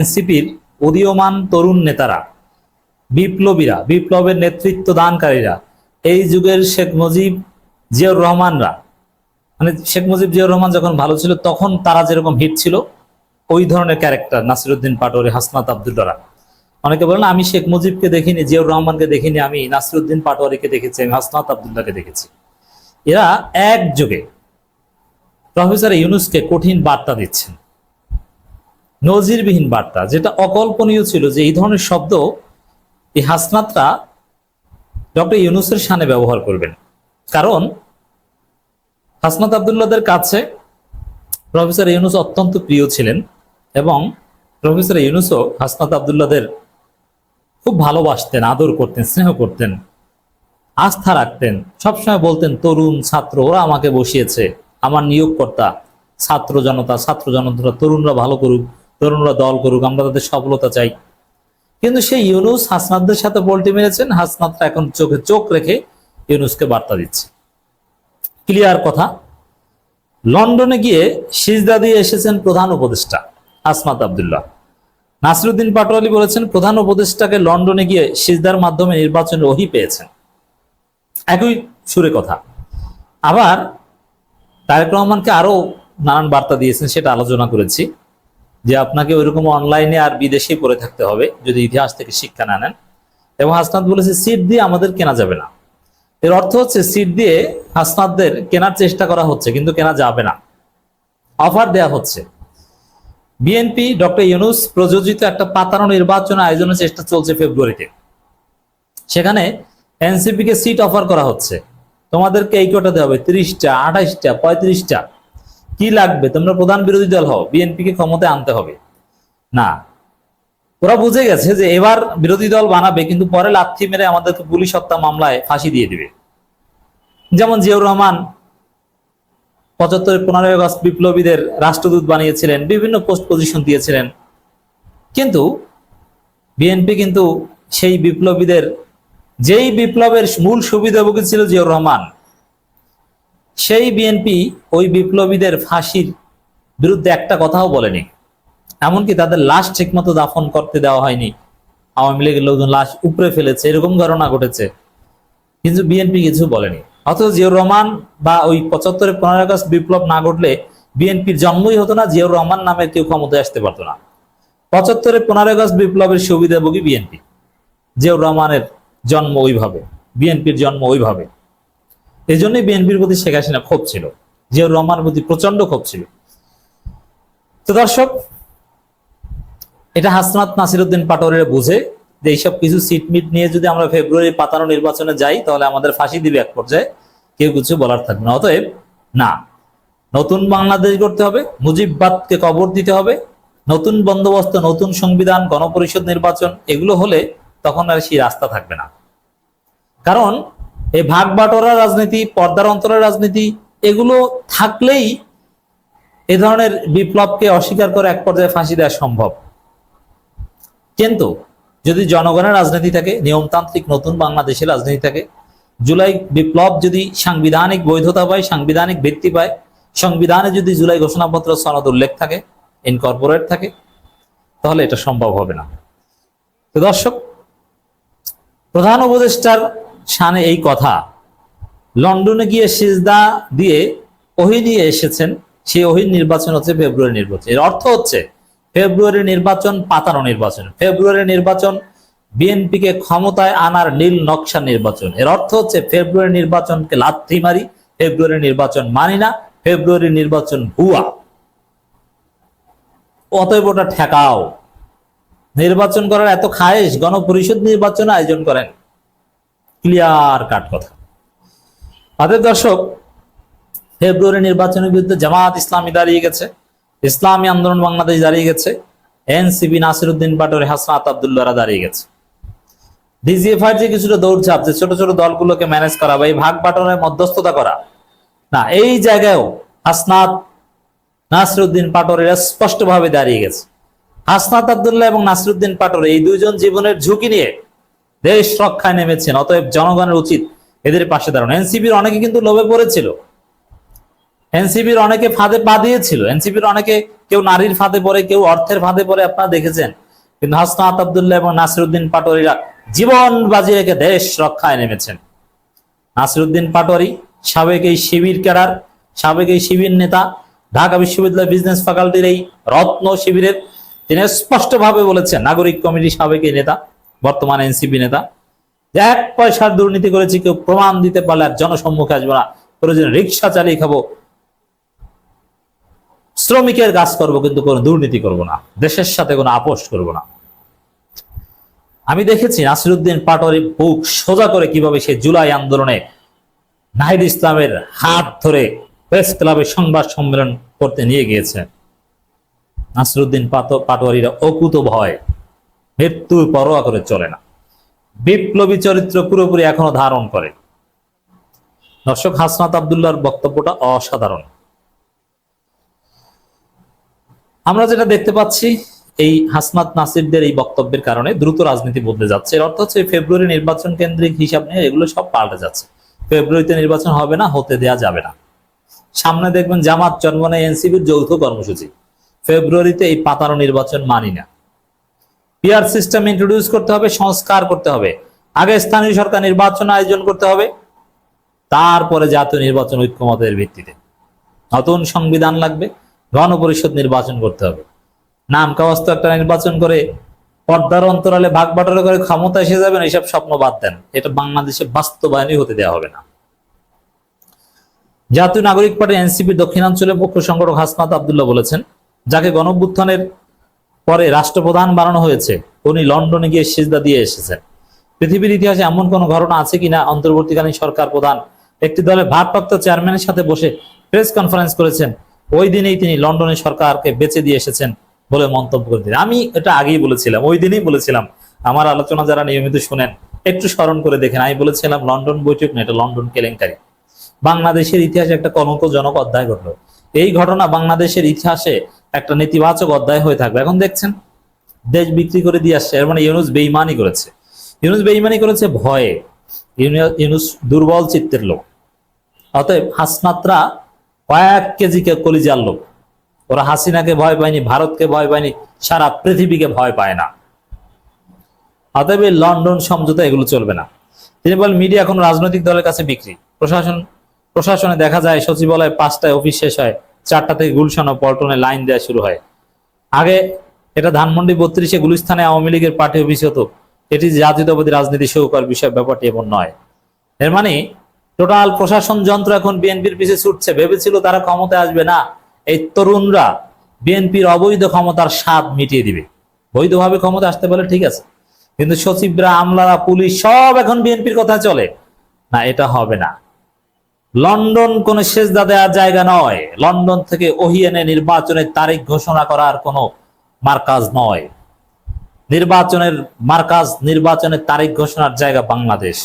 এনসিপির উদীয়মান তরুণ নেতারা, বিপ্লবীরা, বিপ্লবের নেতৃত্ব দানকারীরা, এই যুগের শেখ মুজিব, জিয়াউর রহমানরা, মানে শেখ মুজিব জিয়াউর রহমান যখন ভালো ছিল তখন তারা যেরকম হিট ছিল ওই ধরনের ক্যারেক্টার নাসিরউদ্দিন পাটোয়ারি, হাসনাত আব্দুল্লাহরা। অনেকে বলেন আমি শেখ মুজিবকে দেখিনি, জিয়াউর রহমানকে দেখিনি, আমি নাসিরউদ্দিন পাটোয়ারিকে দেখেছি, আমি হাসনাত আব্দুল্লাহকে দেখেছি। এরা একযোগে প্রফেসর ইউনূসকে কঠিন বার্তা দিচ্ছেন, নজিরবিহীন বার্তা, যেটা অকল্পনীয় ছিল যে এই ধরনের শব্দ এই হাসনাতরা ডক্টর ইউনূসের শানে ব্যবহার করবেন। কারণ হাসনাত আব্দুল্লাহদের কাছে প্রফেসর ইউনূস অত্যন্ত প্রিয় ছিলেন এবং প্রফেসর ইউনূসও হাসনাত আব্দুল্লাহদের খুব ভালোবাসতেন, আদর করতেন, স্নেহ করতেন, আস্থা রাখতেন। সবসময় বলতেন তরুণ ছাত্র ওরা আমাকে বসিয়েছে, আমার নিয়োগকর্তা ছাত্র জনতা, তরুণরা ভালো করুক, তরুণরা দল করুক, আমরা তাদের সফলতা চাই। কিন্তু সেই ইউনূস হাসনাতদের সাথে পোল্টি মেরেছেন। হাসনাতরা এখন চোখে চোখ রেখে ইউনূসকে বার্তা দিচ্ছে। ক্লিয়ার কথা। লন্ডনে গিয়ে সিজদা দিয়ে এসেছেন প্রধান উপদেষ্টা হাসনাত আব্দুল্লাহ। নাসিরউদ্দিন পাটোয়ারি বলেছেন প্রধান উপদেষ্টাকে লন্ডনে গিয়ে সিজদার মাধ্যমে নির্বাচনের ওহী পেয়েছেন। একই সুরে কথা। আবার তারেক রহমানকে আরো নানান বার্তা দিয়েছেন, সেটা আলোচনা করেছি, যে আপনাকে ওইরকম অনলাইনে আর বিদেশে পড়ে থাকতে হবে যদি ইতিহাস থেকে শিক্ষা না নেন। এবং হাসনাত বলেছে সিট দিয়ে আমাদের কেনা যাবে না। এর অর্থ হচ্ছে সিট দিয়ে হাসনাতদের কেনার চেষ্টা করা হচ্ছে, কিন্তু কেনা যাবে না, অফার দেয়া হচ্ছে। বিএনপি ডক্টর ইউনূস প্রযোজিত একটা পাতানো নির্বাচন আয়োজনের চেষ্টা চলছে ফেব্রুয়ারিতে। সেখানে এনসিপি কে সিট অফার করা হচ্ছে, তোমাদেরকে এই কোটা দেওয়া হবে 30টা, 28টা, 35টা, কি লাগবে, তোমরা প্রধান বিরোধী দল হও, বিএনপি কে ক্ষমতায় আনতে হবে না। ওরা বুঝে গেছে যে এবার বিরোধী দল বানাবে, কিন্তু পরে লাথি মেরে আমাদেরকে পুলিশ হত্যা মামলায় ফাঁসি দিয়ে দিবে। যেমন জিয়াউর রহমান 75-15 আগস্ট বিপ্লবীদের রাষ্ট্রদূত বানিয়েছিলেন, বিভিন্ন পোস্ট পজিশন দিয়েছিলেন, কিন্তু বিএনপি কিন্তু সেই বিপ্লবীদের, যেই বিপ্লবের মূল সুবিধাভোগী ছিল জিয়াউর রহমান, সেই বিএনপি ওই বিপ্লবীদের ফাঁসির বিরুদ্ধে একটা কথাও বলেনি। এমনকি তাদের লাশ ঠিকমতো দাফন করতে দেওয়া হয়নি, আওয়ামী লীগের লোকজন লাশ উপড়ে ফেলেছে, এরকম ঘটনা ঘটেছে, কিন্তু বিএনপি কিছু বলেনি। অথচ জিয়াউর রহমান বা ওই 75-15 আগস্ট বিপ্লব না ঘটলে বিএনপির জন্মই হতো না, জিয়াউর রহমান নামে কেউ ক্ষমতায় আসতে পারতো না। 75-15 আগস্ট বিপ্লবের সুবিধাভোগী বিএনপি, জিয়াউর রহমানের জন্ম ওইভাবে, বিএনপির জন্ম ওইভাবে। এই জন্যই বিএনপির প্রতি শেখ হাসিনা ক্ষোভ ছিল, জিয়াউর রহমানের প্রতি প্রচন্ড ক্ষোভ ছিল। তো দর্শক, এটা হাসনাত নাসিরউদ্দিন পাটোয়ারিরা বুঝে যে এইসব কিছু সিট মিট নিয়ে যদি আমরা ফেব্রুয়ারি পাতানো নির্বাচনে যাই তাহলে আমাদের ফাঁসি দিবে এক পর্যায়ে, কেউ কিছু বলার থাকবে না। অতএব না, নতুন বাংলাদেশ গড়তে হবে, মুজিববাদকে কবর দিতে হবে, নতুন বন্দোবস্ত, নতুন সংবিধান, গণপরিষদ নির্বাচন, এগুলো হলে তখন আর সেই রাস্তা থাকবে না। কারণ এই ভাগ বাটোয়ারা রাজনীতি, পর্দার অন্তরের রাজনীতি, এগুলো থাকলেই এ ধরনের বিপ্লবকে অস্বীকার করে এক পর্যায়ে ফাঁসি দেওয়া সম্ভব। কিন্তু যদি জনগণের রাজনীতি থাকে, নিয়মতান্ত্রিক নতুন বাংলাদেশের রাজনীতি থাকে, জুলাই বিপ্লব যদি সাংবিধানিক বৈধতা পায়, সাংবিধানিক ভিত্তি পায়, সংবিধানে যদি জুলাই ঘোষণাপত্র সনদ উল্লেখ থাকে, ইনকর্পোরেট থাকে, তাহলে এটা সম্ভব হবে না। তো দর্শক, প্রধান উপদেষ্টার শানে এই কথা, লন্ডনে গিয়ে সিজদা দিয়ে ওহী নিয়ে এসেছেন, সেই ওহীর নির্বাচন হচ্ছে ফেব্রুয়ারি নির্বাচন। এর অর্থ হচ্ছে ফেব্রুয়ারি নির্বাচন পাতানো নির্বাচন, ফেব্রুয়ারি নির্বাচন বিএনপিকে ক্ষমতায় আনার নীল নকশা নির্বাচন। এর অর্থ হচ্ছে ফেব্রুয়ারি নির্বাচনকে লাথি মারি, ফেব্রুয়ারি নির্বাচন মানি না, ফেব্রুয়ারি নির্বাচন ভুয়া, অতএব ওটা ঠেকাও। নির্বাচন করার এত খায়েশ, গণপরিষদ নির্বাচন আয়োজন করেন। ক্লিয়ার কাট কথা। তাদের দর্শক, ফেব্রুয়ারি নির্বাচনের বিরুদ্ধে জামাত ইসলামী দাঁড়িয়ে গেছে, ইসলামী আন্দোলন বাংলাদেশ দাঁড়িয়ে গেছে, এনসিপি নাসিরউদ্দিন পাটোয়ারি, হাসনাত আব্দুল্লাহরা দাঁড়িয়ে গেছে। ডিজিএফআই যে কিছুটা দৌড়ঝাঁপ, যে ছোট ছোট দলগুলোকে ম্যানেজ করা বা এই ভাগ বাটোয়ারায় মধ্যস্থতা করা, না, এই জায়গায়ও হাসনাত নাসিরউদ্দিন পাটোয়ারিরা স্পষ্টভাবে দাঁড়িয়ে গেছে। হাসনাত আব্দুল্লাহ এবং নাসিরউদ্দিন পাটোয়ারি এই দুইজন জীবনের ঝুঁকি নিয়ে দেশ রক্ষায় নেমেছেন। অতএব জনগণের উচিত এদের পাশে দাঁড়ানো। এনসিপির অনেকে কিন্তু লোভে পড়েছিল, এনসিপির অনেকে ফাঁদে পা দিয়েছিল, এনসিপির অনেকে কেউ নারীর ফাঁদে পড়ে, কেউ অর্থের ফাঁদে পড়ে, আপনারা দেখেছেন। কিন্তু হাসনাত আব্দুল্লাহ এবং নাসিরউদ্দিন পাটোয়ারিরা জীবন বাজি রেখে দেশ রক্ষায় নেমেছেন। নাসিরউদ্দিন পাটোয়ারি সাবেক এই শিবির ক্যাডার, সাবেক এই শিবির নেতা, ঢাকা বিশ্ববিদ্যালয় বিজনেস ফ্যাকাল্টির এই রত্ন শিবিরের, তিনি স্পষ্টভাবে বলেছেন, নাগরিক কমিটির সাবেক এই নেতা, বর্তমান এনসিপি নেতা, যে 1 পয়সার দুর্নীতি করেছি কেউ প্রমাণ দিতে পারলে আর জনসম্মুখে আসবো না, প্রয়োজন রিক্সা চালিয়ে খাবো, শ্রমিকের কাজ করবো, কিন্তু কোনো দুর্নীতি করব না, দেশের সাথে কোনো আপোষ করব না। আমি দেখেছি নাসিরউদ্দিন পাটোয়ারি বুক সোজা করে কিভাবে সে জুলাই আন্দোলনে নাহিদ ইসলামের হাত ধরে প্রেস ক্লাবে সংবাদ সম্মেলন করতে নিয়ে গিয়েছে। নাসিরউদ্দিন পাটোয়ারিরা অকুত ভয়, মৃত্যুর পরোয়া করে চলে না, বিপ্লবী চরিত্র পুরোপুরি এখনো ধারণ করে। দর্শক, হাসনাত আব্দুল্লাহর বক্তব্যটা অসাধারণ। আমরা যেটা দেখতে পাচ্ছি, এই হাসনাত নাসিরদের এই বক্তব্যের কারণে দ্রুত রাজনীতি বদলে যাচ্ছে। এর অর্থ হচ্ছে ফেব্রুয়ারি নির্বাচন কেন্দ্রিক হিসাব নিয়ে এগুলো সব পাল্টে যাচ্ছে। ফেব্রুয়ারিতে নির্বাচন হবে না, হতে দেয়া যাবে না। সামনে দেখবেন জামাত চরমনে এনসিপির যৌথ কর্মসূচি। ফেব্রুয়ারিতে এই পাতানো নির্বাচন মানি না। পিআর সিস্টেম ইন্ট্রোডিউস করতে হবে, সংস্কার করতে হবে, আগে স্থানীয় সরকার নির্বাচন আয়োজন করতে হবে, তারপরে জাতীয় নির্বাচন ঐক্যমতের ভিত্তিতে। নতুন সংবিধান লাগবে, গণপরিষদ নির্বাচন করতে হবে। নাম কাওয়াস্ত একটা নির্বাচন করে পর্দার অন্তরালে ভাগ বাটোয়ারা করে ক্ষমতা এসে যাবেন, এইসব স্বপ্ন বাদ দেন। এটা বাংলাদেশে বাস্তবায়নই হতে দেওয়া হবে না। জাতীয় নাগরিক পার্টি এনসিপি দক্ষিণাঞ্চলের মুখ্য সংগঠক হাসনাত আব্দুল্লাহ বলেছেন, যাকে গণঅভ্যুত্থানের পরে রাষ্ট্রপ্রধান বানানো হয়েছে, উনি লন্ডনে গিয়ে সিজদা দিয়ে এসেছেন। পৃথিবীর ইতিহাসে এমন কোন ঘটনা আছে কিনা অন্তর্বর্তীকালীন সরকার প্রধান একটি দলের ভারপ্রাপ্ত চেয়ারম্যানের সাথে বসে প্রেস কনফারেন্স করেছেন, ওই দিনেই তিনি লন্ডনের সরকারকে বেচে দিয়ে এসেছেন বলে মন্তব্য করে দিলেন। আমি এটা আগেই বলেছিলাম, ওই দিনই বলেছিলাম। আমার আলোচনা যারা নিয়মিত শুনেন একটু স্মরণ করে দেখেন, আমি বলেছিলাম লন্ডন বৈঠক না, এটা লন্ডন কেলেঙ্কারি। বাংলাদেশের ইতিহাসে একটা কলঙ্কজনক অধ্যায় ঘটলো। এই ঘটনা বাংলাদেশের ইতিহাসে একটা নেতিবাচক অধ্যায় হয়ে থাকবে। এখন দেখছেন দেশ বিক্রি করে দিয়ে আসছে। এর মানে ইউনূস বেঈমানি করেছে। ইউনূস বেঈমানি করেছে ভয়ে। ইউনূস দুর্বল চিত্তের লোক। অতএব হাসনাতরা কয়েক কেজি কলিজার লোক। ওরা হাসিনাকে ভয় পায়নি, ভারতকে ভয় পায়নি, সারা পৃথিবীকে ভয় পায় না। অতএব লন্ডন সমঝোতা এগুলো চলবে না। তিনি বলেন, মিডিয়া এখন রাজনৈতিক দলের কাছে বিক্রি। প্রশাসনে দেখা যায় সচিবালয়ে 5টায় অফিস শেষ হয়, 4টা থেকে গুলশান ও পল্টনে লাইন দেওয়া শুরু হয়। আগে এটা ধানমন্ডি 32-এ গুলিস্তানে আওয়ামী লীগের পার্টি অফিস হতো। এটি জাতীয়তাবাদী রাজনীতি সহকার বিষয়, ব্যাপারটি এমন নয়। এর মানে টোটাল প্রশাসন যন্ত্র এখন বিএনপির পিছে ছুটছে। ভেবেছিল তারা ক্ষমতায় আসবে না, এই তরুণরা বিএনপির অবৈধ ক্ষমতার স্বাদ মিটিয়ে দিবে। বৈধভাবে ক্ষমতা আসতে পারলে ঠিক আছে, কিন্তু সচিবরা, আমলারা, পুলিশ সব এখন বিএনপির কথা চলে না, এটা হবে না। লন্ডন কোন সেজদা দেওয়ার জায়গা নয়। লন্ডন থেকে ওহী এনে নির্বাচনের তারিখ ঘোষণা করার কোনো মার্কাজ নয়। নির্বাচনের মার্কাজ, নির্বাচনের তারিখ ঘোষণার জায়গা বাংলাদেশ।